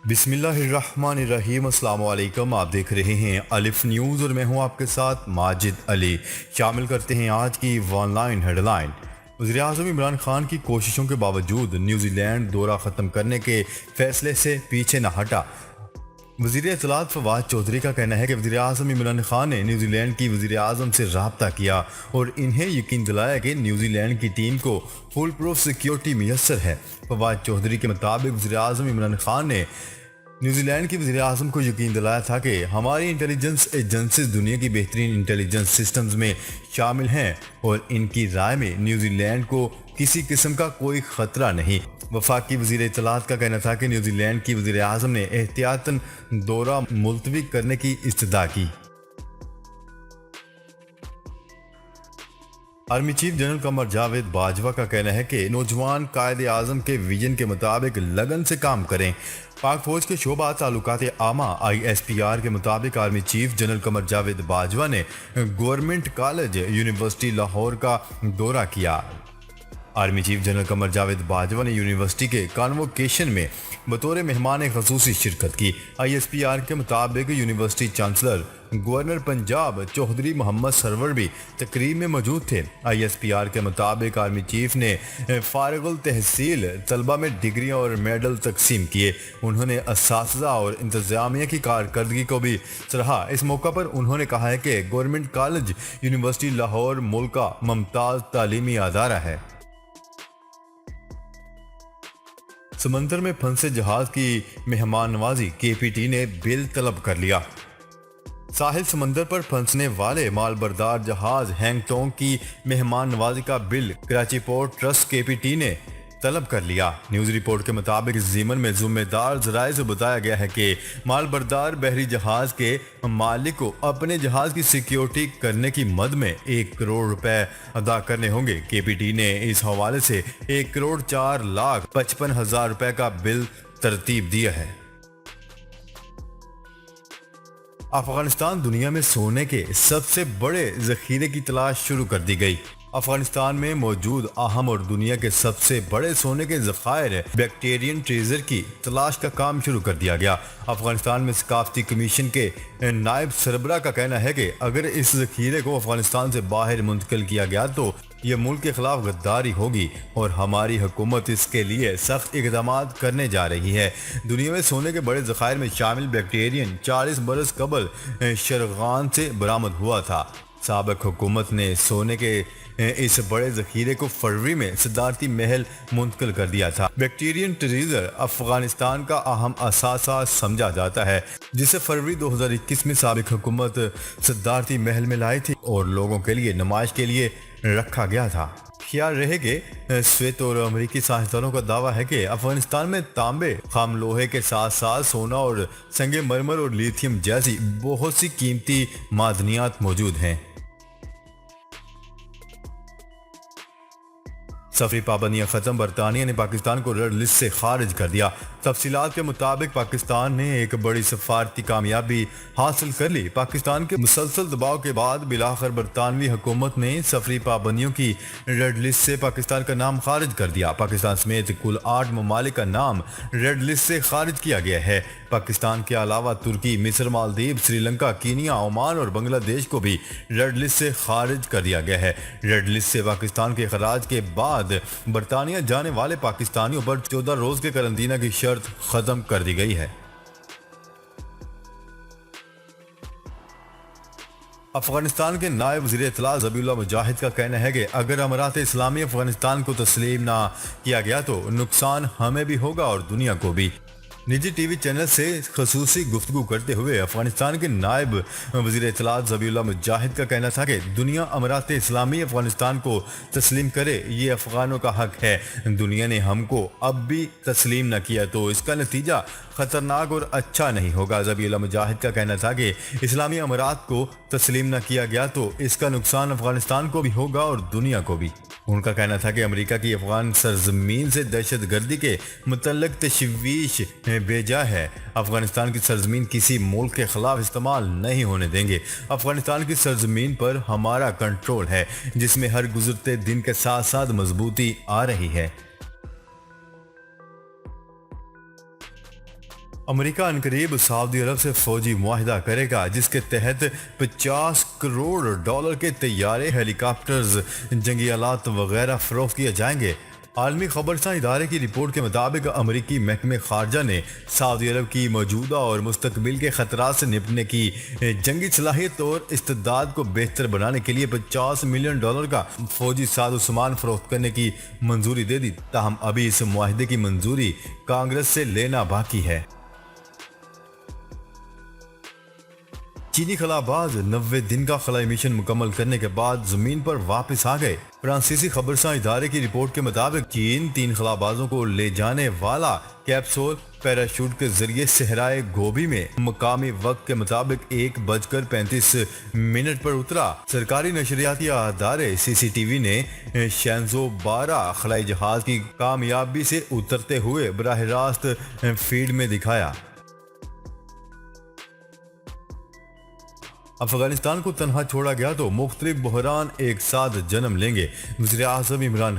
بسم اللہ الرحمن الرحیم۔ السلام علیکم، آپ دیکھ رہے ہیں الف نیوز اور میں ہوں آپ کے ساتھ ماجد علی۔ شامل کرتے ہیں آج کی ون لائن ہیڈ لائن۔ وزیراعظم عمران خان کی کوششوں کے باوجود نیوزی لینڈ دورہ ختم کرنے کے فیصلے سے پیچھے نہ ہٹا۔ وزیر اطلاعات فواد چودھری کا کہنا ہے کہ وزیراعظم عمران خان نے نیوزی لینڈ کی وزیر اعظم سے رابطہ کیا اور انہیں یقین دلایا کہ نیوزی لینڈ کی ٹیم کو فول پروف سیکیورٹی میسر ہے۔ فواد چودھری کے مطابق وزیر اعظم عمران خان نے نیوزی لینڈ کی وزیر اعظم کو یقین دلایا تھا کہ ہماری انٹیلیجنس ایجنسیز دنیا کی بہترین انٹیلیجنس سسٹمز میں شامل ہیں اور ان کی رائے میں نیوزی لینڈ کو کسی قسم کا کوئی خطرہ نہیں۔ وفاقی وزیر اطلاعات کا کہنا تھا کہ نیوزی لینڈ کی وزیر اعظم نے احتیاطاً دورہ ملتوی کرنے کی استدعا کی۔ Army chief general Qamar Javed Bajwa کا کہنا ہے کہ نوجوان قائد اعظم کے ویژن کے مطابق لگن سے کام کریں۔ پاک فوج کے شعبہ تعلقات عامہ ISPR کے مطابق army chief general Qamar Javed Bajwa نے گورنمنٹ کالج یونیورسٹی لاہور کا دورہ کیا۔ Army chief general Qamar Javed Bajwa نے یونیورسٹی کے کانووکیشن میں بطور مہمان خصوصی شرکت کی۔ ISPR کے مطابق university chancellor governor Punjab Chaudhry Muhammad Sarwar بھی تقریب میں موجود تھے۔ ISPR کے مطابق آرمی چیف نے فارغ التحصیل طلبہ میں ڈگریاں اور میڈل تقسیم کیے۔ انہوں نے اساتذہ اور انتظامیہ کی کارکردگی کو بھی سراہا۔ اس موقع پر انہوں نے کہا ہے کہ گورنمنٹ کالج یونیورسٹی لاہور ملک کا ممتاز تعلیمی ادارہ ہے۔ سمندر میں پھنسے جہاز کی مہمان نوازی KPT نے بل طلب کر لیا۔ ساحل سمندر پر پھنسنے والے مال بردار جہاز ہینگ ٹونگ کی مہمان نوازی کا بل کراچی پورٹ ٹرسٹ KPT نے طلب کر لیا۔ نیوز رپورٹ کے مطابق اس ضمن میں ذمہ دار ذرائع سے بتایا گیا ہے کہ مال بردار بحری جہاز کے مالک کو اپنے جہاز کی سیکیورٹی کرنے کی مد میں 1 کروڑ روپے ادا کرنے ہوں گے۔ KPT نے اس حوالے سے 1,04,55,000 روپے کا بل ترتیب دیا ہے۔ افغانستان دنیا میں سونے کے سب سے بڑے ذخیرے کی تلاش شروع کر دی گئی۔ افغانستان میں موجود اہم اور دنیا کے سب سے بڑے سونے کے ذخائر بیکٹیرین ٹریزر کی تلاش کا کام شروع کر دیا گیا۔ افغانستان میں ثقافتی کمیشن کے نائب سربراہ کا کہنا ہے کہ اگر اس ذخیرے کو افغانستان سے باہر منتقل کیا گیا تو یہ ملک کے خلاف غداری ہوگی اور ہماری حکومت اس کے لیے سخت اقدامات کرنے جا رہی ہے۔ دنیا میں سونے کے بڑے ذخائر میں شامل بیکٹیرین 40 برس قبل شرغان سے برآمد ہوا تھا۔ سابق حکومت نے سونے کے اس بڑے ذخیرے کو فروری میں صدارتی محل منتقل کر دیا تھا۔ بیکٹیرین ٹریزر افغانستان کا اہم اثاثہ سمجھا جاتا ہے جسے فروری 2021 میں سابق حکومت صدارتی محل میں لائی تھی اور لوگوں کے لیے نمائش کے لیے رکھا گیا تھا۔ خیال رہے کہ سویت اور امریکی سائنسدانوں کا دعویٰ ہے کہ افغانستان میں تانبے، خام لوہے کے ساتھ ساتھ سونا اور سنگ مرمر اور لیتھیم جیسی بہت سی قیمتی معدنیات موجود ہیں۔ سفری پابندیاں ختم، برطانیہ نے پاکستان کو ریڈ لسٹ سے خارج کر دیا۔ تفصیلات کے مطابق پاکستان نے ایک بڑی سفارتی کامیابی حاصل کر لی۔ پاکستان کے مسلسل دباؤ کے بعد بالآخر برطانوی حکومت نے سفری پابندیوں کی ریڈ لسٹ سے پاکستان کا نام خارج کر دیا۔ پاکستان سمیت کل 8 ممالک کا نام ریڈ لسٹ سے خارج کیا گیا ہے۔ پاکستان کے علاوہ ترکی، مصر، مالدیپ، سری لنکا، کینیا، عمان اور بنگلہ دیش کو بھی ریڈ لسٹ سے خارج کر دیا گیا ہے۔ ریڈ لسٹ سے پاکستان کے اخراج کے بعد برطانیہ جانے والے پاکستانیوں پر 14 روز کے قرنطینہ کی شرط ختم کر دی گئی ہے۔ افغانستان کے نائب وزیر اطلاع ذبیح اللہ مجاہد کا کہنا ہے کہ اگر امارات اسلامی افغانستان کو تسلیم نہ کیا گیا تو نقصان ہمیں بھی ہوگا اور دنیا کو بھی۔ نجی ٹی وی چینل سے خصوصی گفتگو کرتے ہوئے افغانستان کے نائب وزیر اطلاع ذبیح اللہ مجاہد کا کہنا تھا کہ دنیا امارات اسلامی افغانستان کو تسلیم کرے، یہ افغانوں کا حق ہے۔ دنیا نے ہم کو اب بھی تسلیم نہ کیا تو اس کا نتیجہ خطرناک اور اچھا نہیں ہوگا۔ ذبیح اللہ مجاہد کا کہنا تھا کہ اسلامی امارات کو تسلیم نہ کیا گیا تو اس کا نقصان افغانستان کو بھی ہوگا اور دنیا کو بھی۔ ان کا کہنا تھا کہ امریکہ کی افغان سرزمین سے دہشت گردی کے متعلق تشویش بے جا ہے۔ افغانستان کی سرزمین کسی ملک کے خلاف استعمال نہیں ہونے دیں گے۔ افغانستان کی سرزمین پر ہمارا کنٹرول ہے جس میں ہر گزرتے دن کے ساتھ ساتھ مضبوطی آ رہی ہے۔ امریکہ عنقریب سعودی عرب سے فوجی معاہدہ کرے گا جس کے تحت 50 کروڑ ڈالر کے طیارے، ہیلی کاپٹرز، جنگی آلات وغیرہ فروخت کیے جائیں گے۔ عالمی خبرساں ادارے کی رپورٹ کے مطابق امریکی محکمہ خارجہ نے سعودی عرب کی موجودہ اور مستقبل کے خطرات سے نپٹنے کی جنگی صلاحیت اور استعداد کو بہتر بنانے کے لیے 50 ملین ڈالر کا فوجی ساز و سامان فروخت کرنے کی منظوری دے دی، تاہم ابھی اس معاہدے کی منظوری کانگریس سے لینا باقی ہے۔ چینی خلا باز 90 دن کا خلائی مشن مکمل کرنے کے بعد زمین پر واپس آ گئے۔ فرانسیسی خبرساں ادارے کی رپورٹ کے مطابق چین 3 خلا بازوں کو لے جانے والا کیپسول پیراشوٹ کے ذریعے صحرائے گوبی میں مقامی وقت کے مطابق 1:35 پر اترا۔ سرکاری نشریاتی ادارے CCTV نے شینزو 12 خلائی جہاز کی کامیابی سے اترتے ہوئے براہ راست فیڈ میں دکھایا۔ افغانستان کو تنہا چھوڑا گیا تو مختلف بحران ایک ساتھ جنم لیں گے۔ وزیر اعظم عمران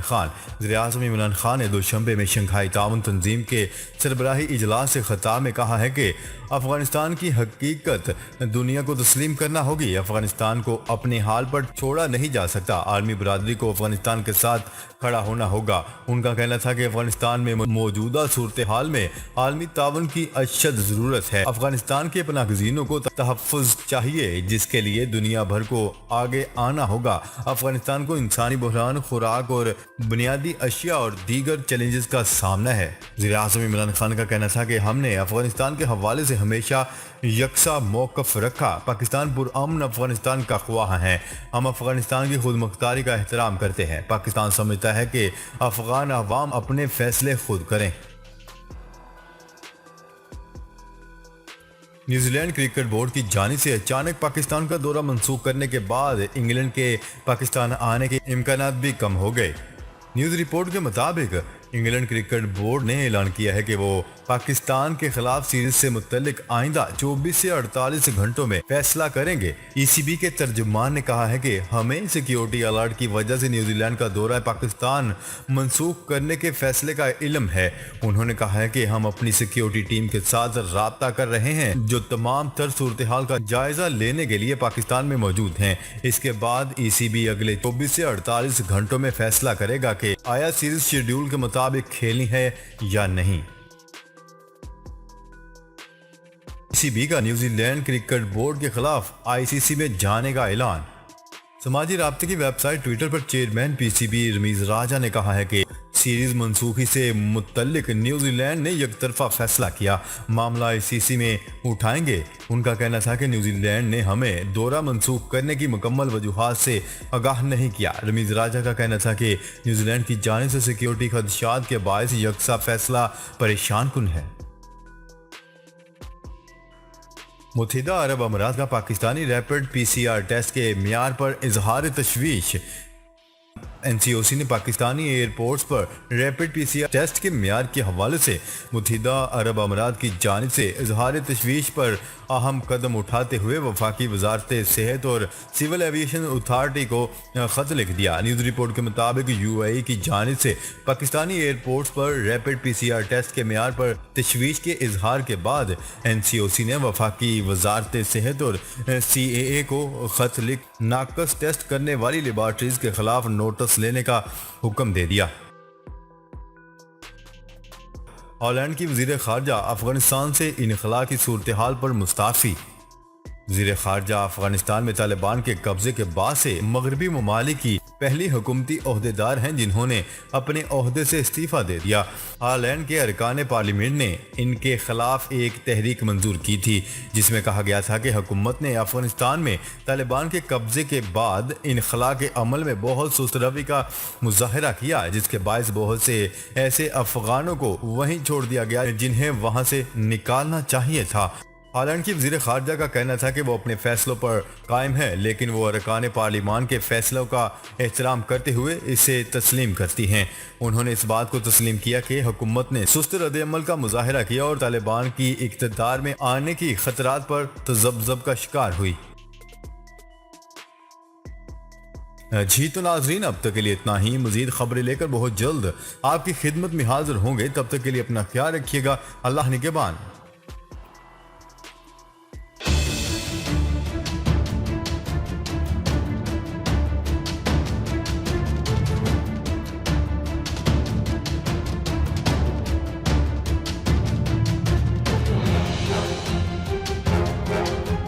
خان نے دوشنبے میں شنگھائی تعاون تنظیم کے سربراہی اجلاس سے خطاب میں کہا ہے کہ افغانستان کی حقیقت دنیا کو تسلیم کرنا ہوگی۔ افغانستان کو اپنے حال پر چھوڑا نہیں جا سکتا۔ عالمی برادری کو افغانستان کے ساتھ کھڑا ہونا ہوگا۔ ان کا کہنا تھا کہ افغانستان میں موجودہ صورتحال میں عالمی تعاون کی اشد ضرورت ہے۔ افغانستان کے پناہ گزینوں کو تحفظ چاہیے جس کے لیے دنیا بھر کو آگے آنا ہوگا۔ افغانستان کو انسانی بحران، خوراک اور بنیادی اشیاء اور دیگر چیلنجز کا سامنا ہے۔ وزیر اعظم عمران خان کا کہنا تھا کہ ہم نے افغانستان کے حوالے سے ہمیشہ یکساں موقف رکھا۔ پاکستان پرامن افغانستان کا خواہاں ہے۔ ہم افغانستان کی خود مختاری کا احترام کرتے ہیں۔ پاکستان سمجھتا ہے کہ افغان عوام اپنے فیصلے خود کریں۔ نیوزی لینڈ کرکٹ بورڈ کی جانب سے اچانک پاکستان کا دورہ منسوخ کرنے کے بعد انگلینڈ کے پاکستان آنے کے امکانات بھی کم ہو گئے۔ نیوز رپورٹ کے مطابق انگلینڈ کرکٹ بورڈ نے اعلان کیا ہے کہ وہ پاکستان کے خلاف سیریز سے متعلق آئندہ 24 سے 48 گھنٹوں میں فیصلہ کریں گے۔ ECB کے ترجمان نے کہا ہے کہ ہمیں سیکیورٹی الرٹ کی وجہ سے نیوزی لینڈ کا دورہ پاکستان منسوخ کرنے کے فیصلے کا علم ہے۔ انہوں نے کہا ہے کہ ہم اپنی سیکیورٹی ٹیم کے ساتھ رابطہ کر رہے ہیں جو تمام تر صورتحال کا جائزہ لینے کے لیے پاکستان میں موجود ہیں۔ اس کے بعد ECB اگلے 24 سے 48 گھنٹوں میں فیصلہ کرے گا کہ آیا سیریز شیڈول کے مطابق کھیلنی ہے یا نہیں۔ ECB کا نیوزی لینڈ کرکٹ بورڈ کے خلاف ICC میں جانے کا اعلان۔ سماجی رابطے کی ویب سائٹ ٹویٹر پر چیئرمین PCB رمیز راجہ نے کہا ہے کہ سیریز منسوخی سے متعلق نیوزی لینڈ نے یک طرفہ فیصلہ کیا، معاملہ ICC میں اٹھائیں گے۔ ان کا کہنا تھا کہ نیوزی لینڈ نے ہمیں دورہ منسوخ کرنے کی مکمل وجوہات سے آگاہ نہیں کیا۔ رمیز راجہ کا کہنا تھا کہ نیوزی لینڈ کی جانب سے سیکیورٹی خدشات کے باعث یکساں فیصلہ پریشان کن ہے۔ متحدہ عرب امارات کا پاکستانی ریپڈ PCR ٹیسٹ کے معیار پر اظہار تشویش۔ NCOC نے پاکستانی ایئرپورٹس پر ریپڈ PCR ٹیسٹ کے معیار کے حوالے سے متحدہ عرب امارات کی جانب سے اظہار تشویش پر اہم قدم اٹھاتے ہوئے وفاقی وزارت صحت اور سول ایویشن اتھارٹی کو خط لکھ دیا۔ نیوز رپورٹ کے مطابق UAE کی جانب سے پاکستانی ایئرپورٹس پر ریپڈ PCR ٹیسٹ کے معیار پر تشویش کے اظہار کے بعد NCOC نے وفاقی وزارت صحت اور CAA کو خط لکھ ناقص ٹیسٹ کرنے والی لیبارٹریز کے خلاف نوٹس لینے کا حکم دے دیا۔ ہالینڈ کی وزیر خارجہ افغانستان سے انخلا کی صورتحال پر مستعفی۔ وزیر خارجہ افغانستان میں طالبان کے قبضے کے بعد سے مغربی ممالک کی پہلی حکومتی عہدیدار ہیں جنہوں نے اپنے عہدے سے استعفیٰ دے دیا۔ ہالینڈ کے ارکان پارلیمنٹ نے ان کے خلاف ایک تحریک منظور کی تھی جس میں کہا گیا تھا کہ حکومت نے افغانستان میں طالبان کے قبضے کے بعد انخلا کے عمل میں بہت سست روی کا مظاہرہ کیا جس کے باعث بہت سے ایسے افغانوں کو وہیں چھوڑ دیا گیا جنہیں وہاں سے نکالنا چاہیے تھا۔ ہالینڈ کی وزیر خارجہ کا کہنا تھا کہ وہ اپنے فیصلوں پر قائم ہے لیکن وہ ارکان پارلیمان کے فیصلوں کا احترام کرتے ہوئے اسے تسلیم کرتی ہیں۔ انہوں نے اس بات کو تسلیم کیا کہ حکومت نے سست رد عمل کا مظاہرہ کیا اور طالبان کی اقتدار میں آنے کی خطرات پر تذبذب کا شکار ہوئی۔ جی تو ناظرین اب تک کے لیے اتنا ہی۔ مزید خبریں لے کر بہت جلد آپ کی خدمت میں حاضر ہوں گے، تب تک کے لیے اپنا خیال رکھیے گا۔ اللہ نگہبان۔